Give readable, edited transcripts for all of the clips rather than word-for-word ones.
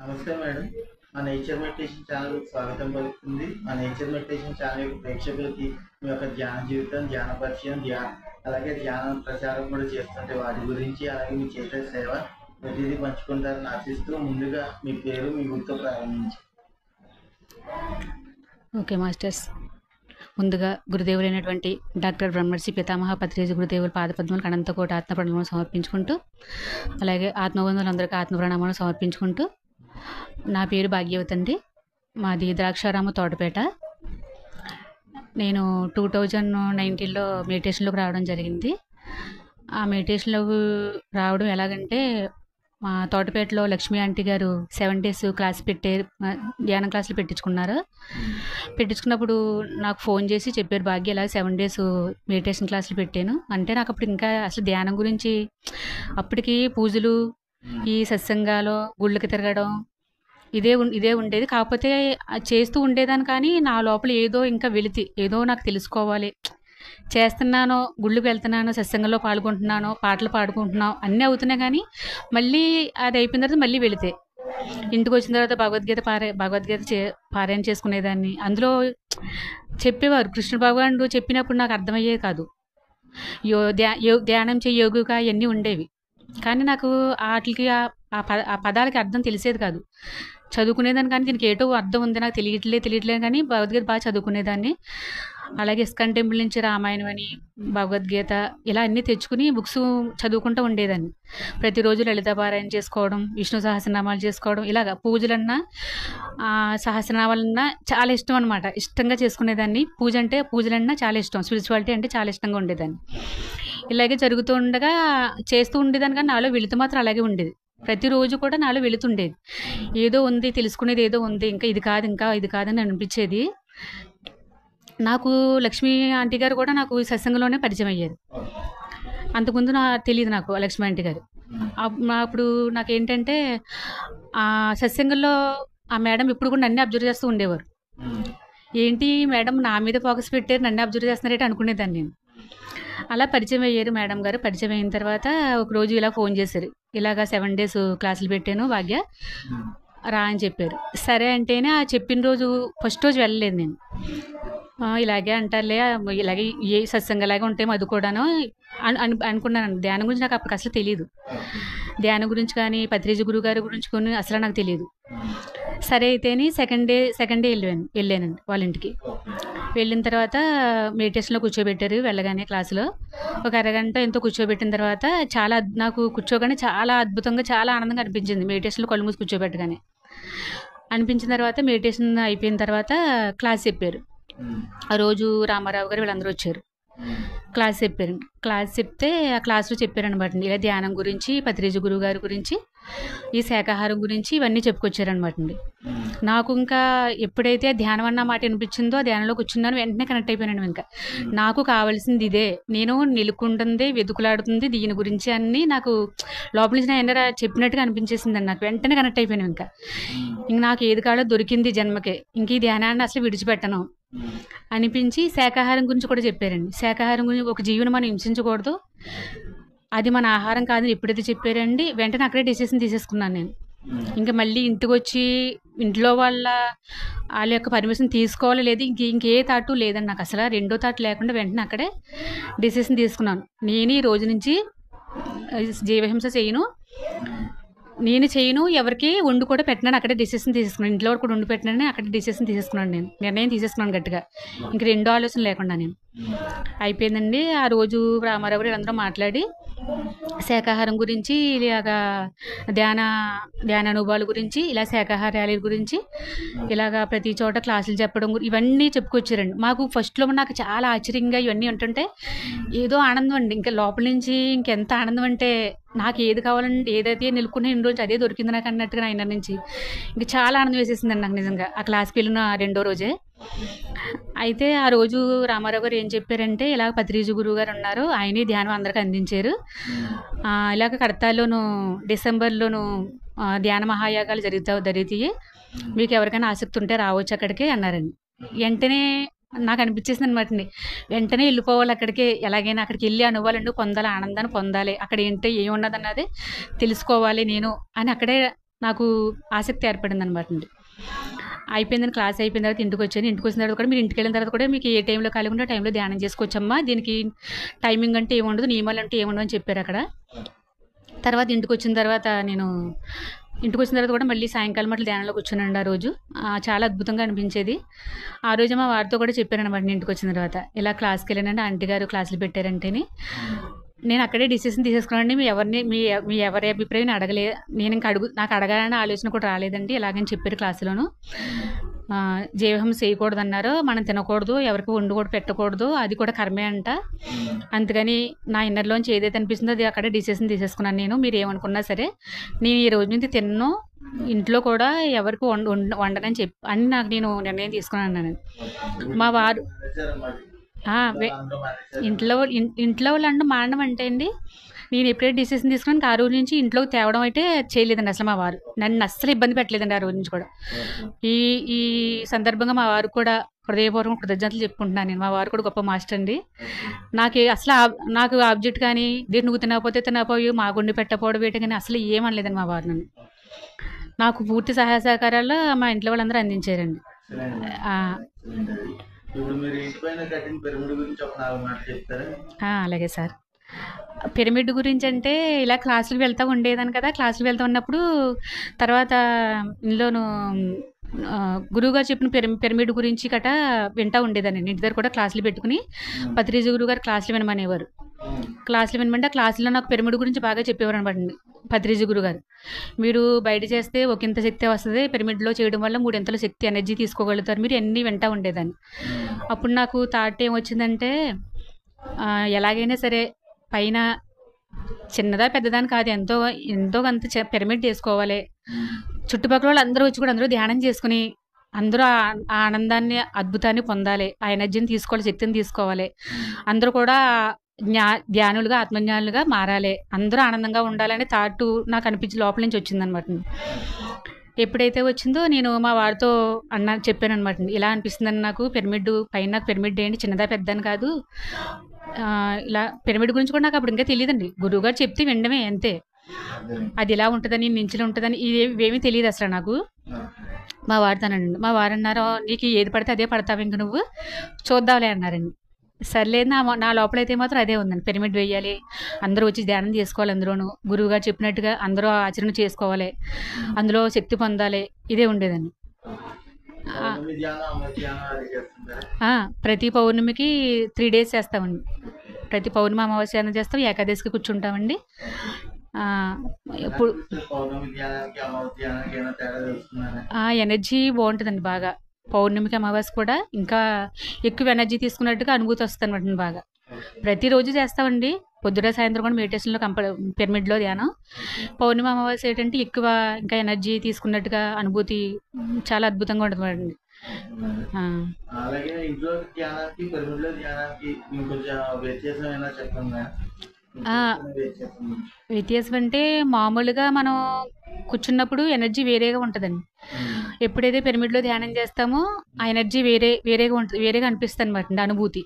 నమస్తే మేడం. మా nature meditation ఛానల్‌కి స్వాగతం పలుకుతుంది. మా నేచర్ మెడిటేషన్ ఛానల్ యొక్క ప్రేక్షకులకి మీ యొక్క ధ్యాన జీవితం, ధ్యాన పరిచయం, అలాగే ధ్యానం ప్రచారం కూడా చేస్తుంటే వాటి గురించి, అలాగే మీ చేసే సేవ ప్రతిదీ పంచుకుంటారని ఆశిస్తూ ముందుగా మీ పేరు, మీ ఊరితో ప్రారంభించండి. ఓకే మాస్టర్స్, ముందుగా గురుదేవులైనటువంటి డాక్టర్ బ్రహ్మర్షి పితామహ పత్రిజీ గురుదేవుల పాదపద్మలకు అనంతకోటి ఆత్మప్రణామాలు సమర్పించుకుంటూ, అలాగే ఆత్మబంధువులందరికీ ఆత్మప్రణామాలు సమర్పించుకుంటూ, నా పేరు భాగ్యవతి అండి. మాది ద్రాక్షారామ తోటపేట. నేను 2019లో మెడిటేషన్లోకి రావడం జరిగింది. ఆ మెడిటేషన్లోకి రావడం ఎలాగంటే, మా తోటపేటలో లక్ష్మీ ఆంటీ గారు 7 days క్లాస్ ధ్యానం క్లాసులు పెట్టించుకున్నారు. పెట్టించుకున్నప్పుడు నాకు ఫోన్ చేసి చెప్పారు, భాగ్య ఇలా 7 days మెడిటేషన్ క్లాసులు పెట్టాను అంటే. నాకు అప్పుడు ఇంకా అసలు ధ్యానం గురించి, అప్పటికి పూజలు, ఈ సత్సంగాలు, గుళ్ళకి తిరగడం ఇదే ఉండేది. కాకపోతే చేస్తూ ఉండేదాన్ని, కానీ నా లోపల ఏదో ఇంకా ఏదో నాకు తెలుసుకోవాలి, చేస్తున్నాను, గుళ్ళకి వెళ్తున్నాను, సత్సంగంలో పాల్గొంటున్నాను, పాటలు పాడుకుంటున్నాను, అన్నీ అవుతున్నాయి. కానీ మళ్ళీ అది అయిపోయిన తర్వాత మళ్ళీ ఇంటికి వచ్చిన తర్వాత భగవద్గీత పారాయణ చేసుకునేదాన్ని. అందులో చెప్పేవారు, కృష్ణ భగవానుడు చెప్పినప్పుడు నాకు అర్థమయ్యేది కాదు. ధ్యానం చేయి యోగిగా ఇవన్నీ ఉండేవి, కానీ నాకు వాటికి ఆ పదాలకి అర్థం తెలిసేది కాదు. చదువుకునేదాన్ని, కానీ దీనికి ఏటో అర్థం ఉంది నాకు తెలియట్లేదు. కానీ భగవద్గీత బాగా చదువుకునేదాన్ని. అలాగే ఇస్కాన్ టెంపుల్ నుంచి రామాయణం అని, భగవద్గీత ఇలా అన్నీ తెచ్చుకుని బుక్స్ చదువుకుంటూ ఉండేదాన్ని. ప్రతిరోజు లలితాపారాయణ చేసుకోవడం, విష్ణు సహస్రనామాలు చేసుకోవడం, ఇలాగ పూజలన్నా సహస్రనామాలన్నా చాలా ఇష్టం అనమాట. ఇష్టంగా చేసుకునేదాన్ని. పూజలన్నా చాలా ఇష్టం, స్పిరిచువాలిటీ అంటే చాలా ఇష్టంగా ఉండేదాన్ని. ఇలాగే జరుగుతూ ఉండగా చేస్తూ ఉండేదాన్ని, కానీ నాలో వెళుతూ మాత్రం అలాగే ఉండేది. ప్రతిరోజు కూడా నాలో వెళుతుండేది, ఏదో ఉంది, తెలుసుకునేది ఏదో ఉంది, ఇంకా ఇది కాదని అనిపించేది నాకు. లక్ష్మీ ఆంటీ గారు కూడా నాకు సత్సంగంలోనే పరిచయం అయ్యారు. అంతకుముందు తెలియదు నాకు లక్ష్మీ ఆంటీ గారు. అప్పుడు నాకేంటంటే, ఆ సత్సంగంలో ఆ మేడం ఇప్పుడు కూడా నన్ను అబ్జర్వ్ చేస్తూ ఉండేవారు. ఏంటి మేడం నా మీద ఫోకస్ పెట్టారు, నన్ను అబ్జర్వ్ చేస్తున్నారేంటి అనుకునేదాన్ని నేను. అలా పరిచయం అయ్యారు మేడం గారు. పరిచయం అయిన తర్వాత ఒకరోజు ఇలా ఫోన్ చేశారు, ఇలాగా 7 days క్లాసులు పెట్టాను భాగ్య, రా అని చెప్పారు. సరే అంటేనే ఆ చెప్పిన రోజు ఫస్ట్ రోజు వెళ్ళలేదు నేను. ఇలాగే అంటారులే, ఇలాగే ఏ సత్సంగలాగా ఉంటాయి అది కూడాను అనుకున్నాను. ధ్యానం గురించి నాకు అప్పుడు అసలు తెలియదు. ధ్యానం గురించి కానీ, పత్రిజీ గురువు గారి గురించి కానీ అసలు నాకు తెలియదు. సరే అయితేని సెకండ్ డే వెళ్ళానండి వాళ్ళ ఇంటికి. వెళ్ళిన తర్వాత మెడిటేషన్లో కూర్చోబెట్టారు. వెళ్ళగానే క్లాసులో ఒక అరగంట ఎంతో కూర్చోబెట్టిన తర్వాత నాకు కూర్చోగానే చాలా అద్భుతంగా, చాలా ఆనందంగా అనిపించింది. మెడిటేషన్లో కళ్ళు మూసి కూర్చోబెట్టగానే అనిపించిన తర్వాత, మెడిటేషన్ అయిపోయిన తర్వాత క్లాస్ చెప్పారు. ఆ రోజు రామారావు గారు వీళ్ళందరూ వచ్చారు. క్లాస్ చెప్తే ఆ క్లాస్లో చెప్పారనమాట, ఇలా ధ్యానం గురించి, పత్రిజీ గురువు గారి గురించి, ఈ శాకాహారం గురించి ఇవన్నీ చెప్పుకొచ్చారనమాట అండి. నాకు ఇంకా ఎప్పుడైతే ధ్యానం అన్న మాట అనిపించిందో, ధ్యానంలో కూర్చున్నాను, వెంటనే కనెక్ట్ అయిపోయాను. ఇంకా నాకు కావాల్సింది ఇదే, నేను నిలుక్కుంటుంది, వెతుకులాడుతుంది దీని గురించి అన్నీ నాకు లోపల నుంచి నా చెప్పినట్టుగా అనిపించేసిందండి. నాకు వెంటనే కనెక్ట్ అయిపోయాను. ఇంక నాకు ఏది కావాలో దొరికింది జన్మకే, ఇంక ఈ ధ్యానాన్ని అసలు విడిచిపెట్టను అనిపించి శాకాహారం గురించి కూడా చెప్పారండి. శాకాహారం గురించి, ఒక జీవిని మనం హింసించకూడదు, అది మన ఆహారం కాదని ఎప్పుడైతే చెప్పారండి, వెంటనే అక్కడే డెసిషన్ తీసేసుకున్నాను నేను. ఇంకా మళ్ళీ ఇంటికి వచ్చి ఇంట్లో వాళ్ళ యొక్క పర్మిషన్ తీసుకోవాలి లేదు, ఇంకే థాటు లేదండి నాకు అసలు. రెండో థాట్ లేకుండా వెంటనే అక్కడే డెసిషన్ తీసుకున్నాను. నేను ఈ రోజు నుంచి జీవహింస చేయను, ఎవరికి వండు కూడా పెట్టినాను, అక్కడే డిసిషన్ తీసుకున్నాను. ఇంట్లో కూడా వండు పెట్టినాను, అక్కడే డిసిషన్ తీసేసుకున్నాను. నేను నిర్ణయం తీసేసుకున్నాను గట్టిగా, ఇంక రెండో ఆలోచన లేకుండా నేను. అయిపోయిందండి. ఆ రోజు రామారావు గారు అందరూ మాట్లాడి శాకాహారం గురించి, ఇలాగా ధ్యాన అనుభవాల గురించి, ఇలా శాకాహార ర్యాలీల గురించి, ఇలాగా ప్రతి చోట క్లాసులు చెప్పడం, ఇవన్నీ చెప్పుకొచ్చారండి. మాకు ఫస్ట్లో నాకు చాలా ఆశ్చర్యంగా ఇవన్నీ ఉంటుంటే ఏదో ఆనందం అండి. ఇంకా లోపల నుంచి ఇంకెంత ఆనందం అంటే, నాకు ఏది కావాలంటే, ఏదైతే నిలుక్కున్న ఇన్ని రోజు అదే దొరికింది నాకు అన్నట్టుగా ఆయన నుంచి ఇంక చాలా ఆనందం వేసేసిందండి నాకు నిజంగా ఆ క్లాస్కి వెళ్ళిన రెండో రోజే. అయితే ఆ రోజు రామారావు గారు ఏం చెప్పారంటే, ఇలాగ పత్రిజీ గురువు గారు ఉన్నారు, ఆయనే ధ్యానం అందరికీ అందించారు. ఇలాగ కడతాల్లోనూ డిసెంబర్లోనూ ధ్యాన మహాయాగాలు జరుగుతాయి, మీకు ఎవరికైనా ఆసక్తి ఉంటే రావచ్చు అక్కడికి అన్నారండి. వెంటనే నాకు అనిపించేసింది అనమాట. వెంటనే వెళ్ళిపోవాలి అక్కడికి, ఎలాగైనా అక్కడికి వెళ్ళి అనుభవాలండి పొందాలి, ఆనందాన్ని పొందాలి, అక్కడ ఏమున్నదన్నది తెలుసుకోవాలి నేను అని అక్కడే నాకు ఆసక్తి ఏర్పడింది అనమాట అండి. అయిపోయిందని క్లాస్ అయిపోయిన తర్వాత ఇంటికి వచ్చాను. ఇంటికి వచ్చిన తర్వాత కూడా మీరు ఇంటికి వెళ్ళిన తర్వాత కూడా మీకు ఏ టైంలో ఖాళీ ఉంటే ఆ టైంలో ధ్యానం చేసుకోవచ్చమ్మా, దీనికి టైమింగ్ అంటే ఏముండదు, నియమాలు అంటే ఏముండదు అని చెప్పారు అక్కడ. తర్వాత ఇంటికి వచ్చిన తర్వాత కూడా మళ్ళీ సాయంకాలం అట్లా ధ్యానంలో కూర్చున్నాను ఆ రోజు. చాలా అద్భుతంగా అనిపించేది. ఆ రోజు మా వారితో కూడా చెప్పాను అనమాట, నేను ఇంటికి వచ్చిన తర్వాత ఇలా క్లాస్కి వెళ్ళానంటే ఆంటీ గారు క్లాసులు పెట్టారంటేని. నేను అక్కడే డిసిషన్ తీసేసుకున్నానండి. మీ ఎవరి అభిప్రాయం అడగలే, నేను ఇంకా నాకు అడగాలనే ఆలోచన కూడా రాలేదండి. ఇలాగని చెప్పారు క్లాసులోను. జీవహింస చేయకూడదన్నారు, మనం తినకూడదు, ఎవరికి వండు కూడా పెట్టకూడదు, అది కూడా కర్మే అంట. అందుకని నా ఇన్నర్లోంచి ఏదైతే అనిపిస్తుందో అది అక్కడే డిసిషన్ తీసేసుకున్నాను నేను. మీరు ఏమనుకున్నా సరే నేను ఈ రోజు నుంచి తిన్ను, ఇంట్లో కూడా ఎవరికి వండనని అని నాకు నేను నిర్ణయం తీసుకున్నాను. మా వారు ఇంట్లో వాళ్ళు మానడం అంటే అండి, నేను ఎప్పుడైతే డిసిషన్ తీసుకున్నాను ఆ రోజు నుంచి ఇంట్లోకి తేవడం అయితే చేయలేదండి అసలు. మా వారు నన్ను అస్సలు ఇబ్బంది పెట్టలేదండి ఆ రోజు నుంచి కూడా. ఈ సందర్భంగా మా వారు కూడా హృదయపూర్వక కృతజ్ఞతలు చెప్పుకుంటున్నాను నేను. మా వారు కూడా గొప్ప మాస్టర్ అండి. నాకు ఆబ్జెక్ట్ కానీ దీన్ని నువ్వు తినకపోయి మా గుండె పెట్టకపోవడం వేయటం కానీ అసలు ఏమనలేదండి మా వారు. నన్ను నాకు పూర్తి సహాయ సహకారాలు మా ఇంట్లో వాళ్ళందరూ అందించారండి. అలాగే సార్. పిరమిడ్ గురించి అంటే ఇలా క్లాసులకు వెళ్తూ ఉండేదాన్ని కదా. క్లాసులకు వెళ్తూ ఉన్నప్పుడు తర్వాత ఇందులోను గురువుగారు చెప్పిన పిరమిడ్ గురించి గట వింటూ ఉండేదాన్ని. ఇంటి దగ్గర కూడా క్లాసులు పెట్టుకుని పత్రిజీ గురువు గారు క్లాసులు వినమనేవారు. క్లాసులు వినమంటే ఆ క్లాసులో నాకు పిరమిడ్ గురించి బాగా చెప్పేవారు అనమాట పత్రిజీ గురువు గారు. మీరు బయట చేస్తే ఒకంత శక్తి వస్తుంది, పిరమిడ్లో చేయడం వల్ల 3 శక్తి ఎనర్జీ తీసుకోగలుగుతారు, మీరు ఎన్ని వింటూ ఉండేదాన్ని. అప్పుడు నాకు థాట్ ఏమొచ్చిందంటే, ఎలాగైనా సరే పైన చిన్నదా పెద్దదాని కాదు, ఎంతో కొంత పిరమిడ్ చేసుకోవాలి. చుట్టుపక్కల వాళ్ళు అందరూ వచ్చి కూడా అందరూ ధ్యానం చేసుకుని అందరూ ఆ ఆనందాన్ని అద్భుతాన్ని పొందాలి, ఆ ఎనర్జీని తీసుకోవాలి, శక్తిని తీసుకోవాలి. అందరూ కూడా ధ్యానులుగా ఆత్మజ్ఞానులుగా మారాలి, అందరూ ఆనందంగా ఉండాలని థాట్ నాకు అనిపించి లోపల నుంచి వచ్చిందనమాట. ఎప్పుడైతే వచ్చిందో నేను మా వారితో చెప్పాను అనమాట, ఇలా అనిపిస్తుందని నాకు పిరమిడ్ పైన, నాకు పిరమిడ్ ఏంటి చిన్నదా పెద్దని కాదు, ఇలా పిరమిడ్ గురించి కూడా నాకు అప్పుడు ఇంకా తెలియదండి. గురువు గారు చెప్తే వినడమే అంతే, అది ఇలా ఉంటుందని నించులు ఉంటుందని ఇవేమీ తెలియదు అసలు నాకు. మా వారితోనండి. మా వారు అన్నారు, నీకు ఏది పడితే అదే పడతావు, ఇంక నువ్వు చూద్దాంలే అన్నారండి. సర్లేదు, నా లోపలైతే మాత్రం అదే ఉందండి, పిరమిడ్ వేయాలి, అందరూ వచ్చి ధ్యానం చేసుకోవాలి, అందులోనూ గురువుగారు చెప్పినట్టుగా అందరూ ఆచరణ చేసుకోవాలి, అందులో శక్తి పొందాలి, ఇదే ఉండేదండి. ప్రతి పౌర్ణమికి 3 days చేస్తామండి. ప్రతి పౌర్ణమి అమావాస్య చేస్తాం, ఏకాదశికి కూర్చుంటామండి. ఇప్పుడు ఎనర్జీ బాగుంటుందండి బాగా. పౌర్ణమికి అమావాస్య కూడా ఇంకా ఎక్కువ ఎనర్జీ తీసుకున్నట్టుగా అనుభూతి వస్తుంది అనమాట బాగా. ప్రతిరోజు చేస్తామండి, పొద్దున సాయంత్రం కూడా మెడిటేషన్లో పిరమిడ్లో ధ్యానం. పౌర్ణమి అమావాస్య ఏంటంటే ఎక్కువ ఇంకా ఎనర్జీ తీసుకున్నట్టుగా అనుభూతి చాలా అద్భుతంగా ఉంటుంది అండి. వ్యత్యాసం అంటే మామూలుగా మనం కూర్చున్నప్పుడు ఎనర్జీ వేరేగా ఉంటుందండి. ఎప్పుడైతే పిరమిడ్లో ధ్యానం చేస్తామో ఆ ఎనర్జీ వేరేగా ఉంటుంది, వేరేగా అనిపిస్తుంది అనమాట అనుభూతి.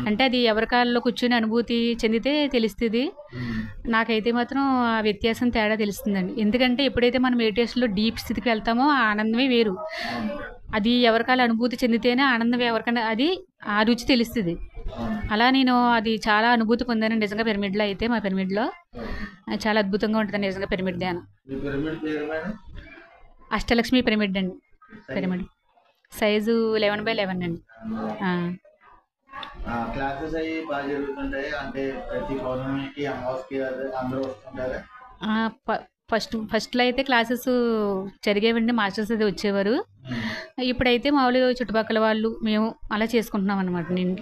అంటే అది ఎవరికాల్లో కూర్చుని అనుభూతి చెందితే తెలుస్తుంది. నాకైతే మాత్రం ఆ వ్యత్యాసం తేడా తెలుస్తుందండి. ఎందుకంటే ఎప్పుడైతే మనం మెడిటేషన్లో డీప్ స్థితికి వెళ్తామో ఆ ఆనందమే వేరు. అది ఎవరికాల అనుభూతి చెందితేనే ఆనందం ఎవరికైనా అది ఆ రుచి తెలుస్తుంది. అలా నేను అది చాలా అనుభూతి పొందాను నిజంగా పిరమిడ్లో. అయితే మా పిరమిడ్లో చాలా అద్భుతంగా ఉంటుంది నిజంగా పిరమిడ్ ధ్యానం. అష్టలక్ష్మి పిరమిడ్ అండి. పిరమిడ్ సైజు 11x11 అండి. క్లాసెస్ అయ్యి బాగా జరుగుతుంటాయి అంటే ప్రతి పౌర్ణమికి అమావాస్యకి అందరూ వస్తుంటారు. ఫస్ట్లో అయితే క్లాసెస్ జరిగేవండి, మాస్టర్స్ అది వచ్చేవారు. ఇప్పుడైతే మామూలుగా చుట్టుపక్కల వాళ్ళు మేము అలా చేసుకుంటున్నాం అనమాట. నేను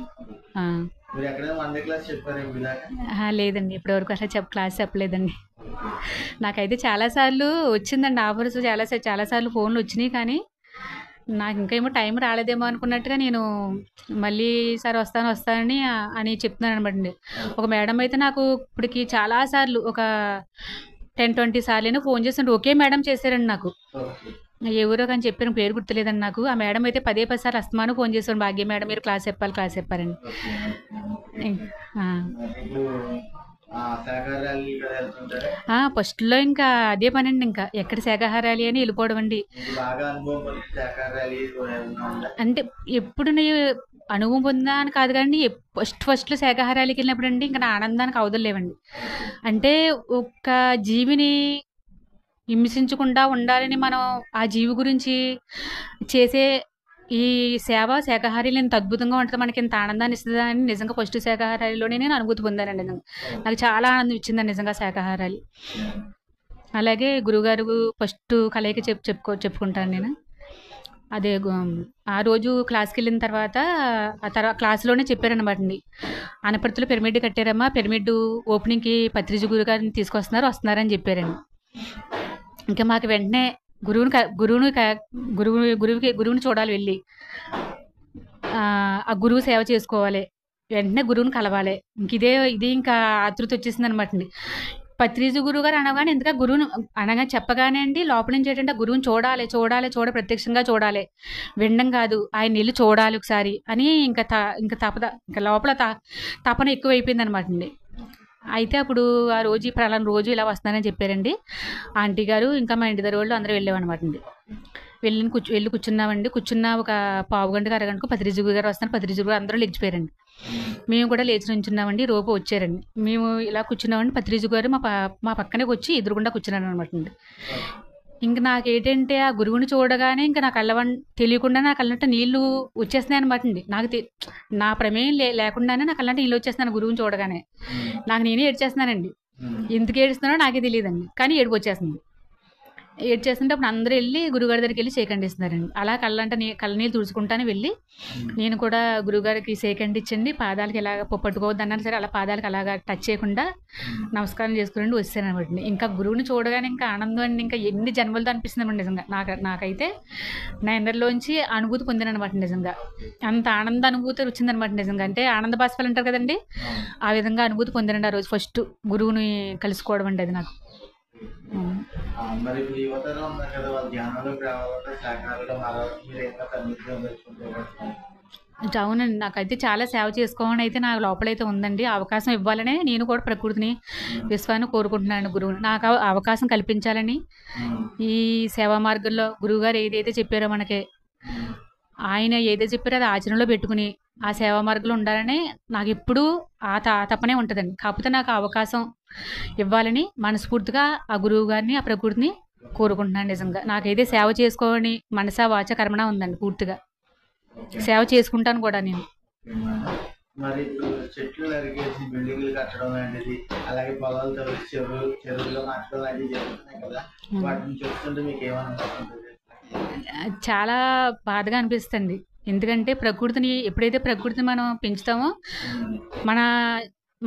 లేదండి, ఇప్పటివరకు అసలు క్లాస్ చెప్పలేదండి. నాకైతే చాలాసార్లు వచ్చిందండి ఆఫర్స్, చాలాసార్లు ఫోన్లు వచ్చినాయి, కానీ నాకు ఇంకా ఏమో టైం రాలేదేమో అనుకున్నట్టుగా నేను మళ్ళీ సార్ వస్తానని చెప్తున్నాను అనమాట. ఒక మేడం అయితే నాకు ఇప్పటికి చాలాసార్లు ఒక 10-20 సార్లు ఫోన్ చేస్తుంటే ఓకే మేడం చేశారండి. నాకు ఎవరో కానీ చెప్పారు, పేరు గుర్తులేదండి నాకు. ఆ మేడం అయితే 10 సార్లు అస్తమానం ఫోన్ చేశాను, భాగ్య మేడం మీరు క్లాస్ చెప్పారండి. శాకాహారాలు కదా వెళ్తుంటారా? ఫస్ట్లో ఇంకా అదే పనండి, ఇంకా ఎక్కడ శాకాహారాలు అని వెళ్ళిపోవడం అండి. మీకు బాగా అనుభవం ఉంది శాకాహారాలు ఏమైనా ఉందా? అంటే ఎప్పుడు అనుభవం పొందా అని కాదు కానీ ఫస్ట్లో శాకాహారాలకి వెళ్ళినప్పుడు అండి ఇంకా నా ఆనందానికి అవదలేవండి. అంటే ఒక జీవిని హింసించకుండా ఉండాలని మనం ఆ జీవి గురించి చేసే ఈ సేవ శాకాహారీలు ఇంత అద్భుతంగా ఉంటుంది, మనకి ఇంత ఆనందాన్ని ఇస్తుందా అని నిజంగా ఫస్ట్ శాకాహారాలలోనే నేను అనుభూతి పొందానండి. నిజంగా నాకు చాలా ఆనందం ఇచ్చిందండి నిజంగా శాకాహారాలు. అలాగే గురువుగారు ఫస్ట్ కలయిక చెప్పుకుంటాను నేను. అదే ఆ రోజు క్లాస్కి వెళ్ళిన తర్వాత ఆ తర్వాత క్లాస్లోనే చెప్పారనమాట అండి, అనపర్తిలో పిరమిడ్ కట్టారమ్మా, పిరమిడ్ ఓపెనింగ్కి పత్రిజీ గురువు గారిని వస్తున్నారని చెప్పారండి. ఇంకా మాకు వెంటనే గురువుని చూడాలి, వెళ్ళి ఆ గురువు సేవ చేసుకోవాలి, వెంటనే గురువుని కలవాలి. ఇంక ఇది ఇంకా ఆతృత వచ్చేసింది అనమాట అండి. పత్రిజీ గురువు గారు అనగానే ఎందుకంటే గురువుని అనగా చెప్పగానే అండి లోపల నుంచి ఏంటంటే గురువుని చూడాలి ప్రత్యక్షంగా చూడాలి, వినడం కాదు, ఆయన వెళ్ళి చూడాలి ఒకసారి అని ఇంకా లోపల తపన ఎక్కువైపోయింది అనమాట అండి. అయితే అప్పుడు ఆ రోజు పలానా రోజు ఇలా వస్తున్నానని చెప్పారండి ఆంటీ గారు. ఇంకా మా ఇంటి దగ్గర వాళ్ళు అందరూ వెళ్ళామన్నమాట అండి. వెళ్ళి కూర్చున్నామండి. కూర్చున్న ఒక పావు గంటకు అరగంటకు పత్రిజీ గారు వస్తున్నారు. పత్రిజీ గారు అందరూ లేచిపోయారండి. మేము కూడా లేచి నుంచున్నామండి. రోపు వచ్చారండి. మేము ఇలా కూర్చున్నామండి. పత్రిజీ గారు మా పక్కనే వచ్చి ఎదురుగుండా కూర్చున్నాను అనమాట అండి. ఇంక నాకేంటంటే ఆ గురువుని చూడగానే ఇంకా నా తెలియకుండా నా కళ్ళంటే నీళ్లు వచ్చేస్తున్నాయి అనమాట అండి. నా ప్రమేయం లేకుండానే నా కళ్ళంటే నీళ్ళు వచ్చేస్తున్నాను గురువుని చూడగానే. నాకు నేనే ఏడ్చేస్తున్నానండి. ఎందుకు ఏడుస్తున్నానో నాకే తెలియదండి, కానీ ఏడుపు వచ్చేస్తుంది. ఏడ్చేస్తుంటే అప్పుడు అందరూ వెళ్ళి గురువుగారి దగ్గరికి వెళ్ళి షేక్ హ్యాండ్ ఇస్తున్నారండి. అలా కళ్ళనీళ్ళు తుడుచుకుంటానే వెళ్ళి నేను కూడా గురువుగారికి షేక్ హ్యాండ్ ఇచ్చండి. పాదాలకి ఎలాగ పట్టుకోవద్దు అన్నాను సరే, అలా పాదాలకి అలాగా టచ్ చేయకుండా నమస్కారం చేసుకుని వచ్చాను అనమాట. ఇంకా గురువుని చూడగానే ఇంకా ఆనందం అండి, ఇంకా ఎన్ని జన్మలతో అనిపిస్తుందండి నిజంగా. నాకైతే నా ఎందరిలోంచి అనుభూతి పొందాను అనమాట నిజంగా. అంత ఆనంద అనుభూతి వచ్చిందనమాట నిజంగా. అంటే ఆనంద బాష్పాలు అంటారు కదండి, ఆ విధంగా అనుభూతి పొందానండి ఆ రోజు ఫస్ట్ గురువుని కలుసుకోవడం అండి. అది నాకు మరి ఇప్పుడు యువతలో ఉన్నారు కదా, వాళ్ళు ధ్యానంలోకి రావాలంటే శాకాహారంలో మారాలి, మీరు ఎంత సన్నిధిగా పెట్టుకుంటారు? అవునండి, నాకైతే చాలా సేవ చేసుకోవాలని అయితే నా లోపలైతే ఉందండి. అవకాశం ఇవ్వాలనే నేను కూడా ప్రకృతిని విశ్వాన్ని కోరుకుంటున్నాను. గురువుని నాకు అవకాశం కల్పించాలని ఈ సేవా మార్గంలో గురువుగారు ఏదైతే చెప్పారో మనకి, ఆయన ఏదైతే చెప్పారో అది ఆచరణలో పెట్టుకుని ఆ సేవా మార్గంలో ఉండాలని నాకు ఎప్పుడూ ఆ తపనే ఉంటుందండి. కాకపోతే నాకు అవకాశం ఇవ్వాలని మనస్ఫూర్తిగా ఆ గురువు గారిని ఆ ప్రకృతిని కోరుకుంటున్నాను. నిజంగా నాకైతే సేవ చేసుకోవాలని మనసా వాచ కర్మణ ఉందండి. పూర్తిగా సేవ చేసుకుంటాను కూడా నేను. మరి ఇప్పుడు చెట్లు నరికేసి బిల్డింగ్లు కట్టడం లాంటిది, అలాగే పొలాలు తవ్వేసి చెరువుల్లో మార్చడం లాంటివి జరుగుతున్నాయి కదా, వాటిని చూస్తుంటే మీకు ఏమనిపిస్తుంది? చాలా బాధగా అనిపిస్తుంది. ఎందుకంటే ఎప్పుడైతే ప్రకృతిని మనం పెంచుతామో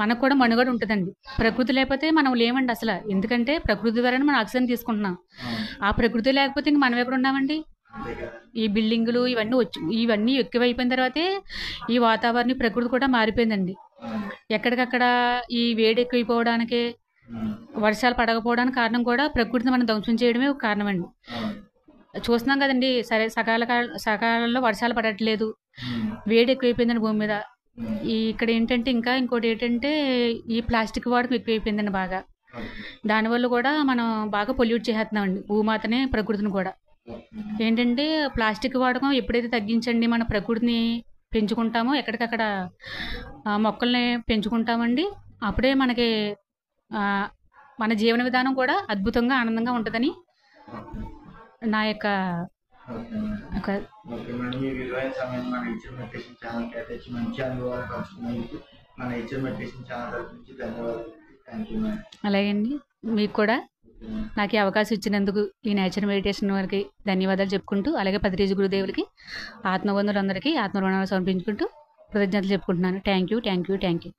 మనకు కూడా మనుగడ ఉంటుందండి. ప్రకృతి లేకపోతే మనం లేమండి అసలు. ఎందుకంటే ప్రకృతి ద్వారానే మనం ఆక్సిజన్ తీసుకుంటున్నాం. ఆ ప్రకృతి లేకపోతే ఇంక మనం ఎక్కడ ఉన్నామండి? ఈ బిల్డింగులు ఇవన్నీ ఎక్కువైపోయిన తర్వాతే ఈ వాతావరణం ప్రకృతి కూడా మారిపోయిందండి. ఎక్కడికక్కడ ఈ వేడి ఎక్కువైపోవడానికి, వర్షాలు పడకపోవడానికి కారణం కూడా ప్రకృతిని మనం ధ్వంసం చేయడమే ఒక కారణం అండి. చూస్తున్నాం కదండి, సరే సకాలంలో వర్షాలు పడట్లేదు, వేడి ఎక్కువైపోయిందండి భూమి మీద. ఇక్కడ ఏంటంటే ఇంకోటి ఏంటంటే ఈ ప్లాస్టిక్ వాడకం ఎక్కువైపోయిందండి బాగా. దానివల్ల కూడా మనం బాగా పొల్యూట్ చేసేస్తున్నామండి భూమాతని, ప్రకృతిని కూడా. ఏంటంటే ప్లాస్టిక్ వాడకం ఎప్పుడైతే తగ్గించండి మన ప్రకృతిని పెంచుకుంటామో, ఎక్కడికక్కడ మొక్కల్ని పెంచుకుంటామండి, అప్పుడే మనకి మన జీవన విధానం కూడా అద్భుతంగా ఆనందంగా ఉంటుందని నా యొక్క అలాగే అండి. మీకు కూడా నాకు ఈ అవకాశం ఇచ్చినందుకు ఈ నేచర్ మెడిటేషన్ వారికి ధన్యవాదాలు చెప్పుకుంటూ, అలాగే పత్రిజీ గురుదేవులకి, ఆత్మబంధువులందరికీ ఆత్మరుణాలు సమర్పించుకుంటూ కృతజ్ఞతలు చెప్పుకుంటున్నాను. Thank you.